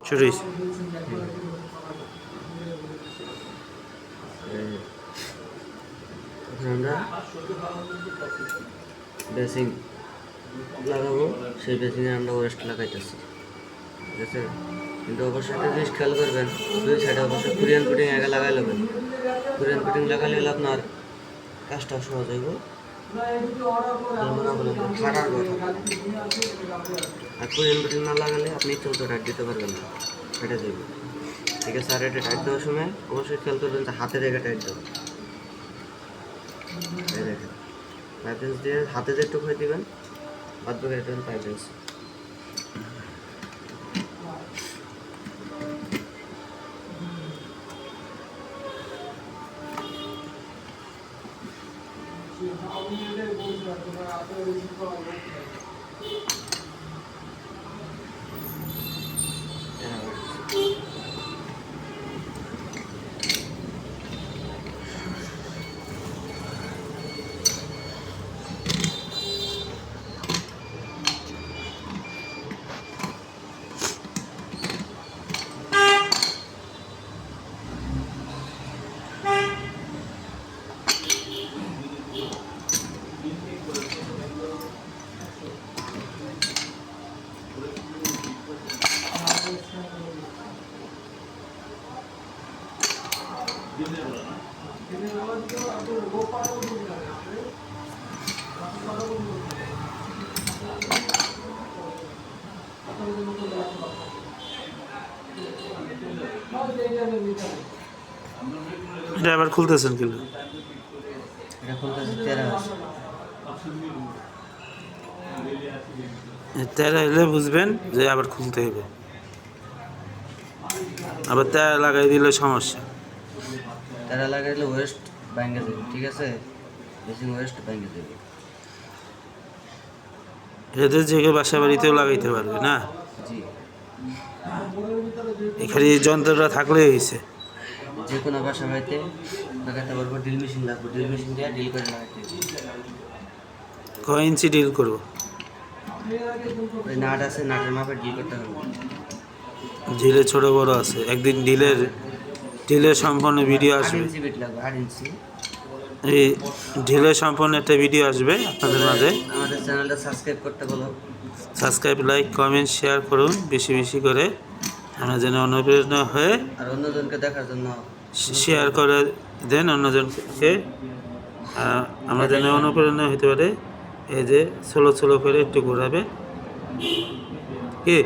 শুরু হয়েছে। আমরা বেসিং লাগাবো, সেই বেসিংয়ে আমরা ওয়েস্ট লাগাইতেছি, ঠিক আছে। কিন্তু অবশ্যই একটা জিনিস খেয়াল করবেন, দুই সাইডে অবশ্যই কোরিয়ান ফিটিং আগে লাগাই নেবেন। কোরিয়ান ফিটিং লাগালে আপনার কাজটা সহজ হইব, খারাপ কথা। আর কোরিয়ান ফিটিং না লাগালে আপনি চলতে টাইট দিতে পারবেন না, ফেটে যাবে, ঠিক আছে। আর এটা টাইট দেওয়ার সময় অবশ্যই খেয়াল করবেন যে হাতে রেখে টাইট দেবেন। এই দেখেন পাইপেন্স দিয়ে হাতে যেটুকু হয়ে দিবেন, বাদ বাকি দেবেন পাইপেন্স। এটা আবার খুলতেছেন কিনা? এটা খুলতেছে 13 তেরা এলে বুঝবেন যে আবার খুলতে হবে, আবার তেরা লাগাই দিলে সমস্যা। তারা লাগাইলে ওয়েস্ট ভেঙে যাবে, ঠিক আছে, বেসিং ওয়েস্ট ভেঙে যাবে। এদের যে কেউ বাসা বাড়িতেও লাগাইতে পারবে না, জি, এখানে এই যন্ত্রটা থাকলেই হয়েছে। যে কোনো বাসা বাড়িতে লাগাতে পারবো। ড্রিল মেশিন লাগবে, ড্রিল মেশিন দিয়ে ড্রিল করে লাগাইতে হবে। কয় ইঞ্চি ডিল করবো? ওই নাট আছে, নাটের মাপে ড্রিল করতে হবে। ঢিলে ছোট বড় আছে, একদিন ঢিলের সম্পূর্ণ ভিডিও 8 আসবে। ইঞ্চি বিট লাগবে, 8 ইঞ্চি। এই ঢিলের সম্পূর্ণ একটা ভিডিও আসবে আপনাদের মাঝে। আমাদের চ্যানেলটা সাবস্ক্রাইব করতে বলো। সাবস্ক্রাইব, লাইক, কমেন্ট, শেয়ার করুন বেশি বেশি করে, আমরা যেন অনুপ্রেরণা হয়ে আর অন্যজনকে দেখার জন্য শেয়ার করে দেন অন্যজনকে, আমরা যেন অনুপ্রেরণা হতে পারে। এই যে ছোলো ছোলো করে একটু ঘোরাবে কি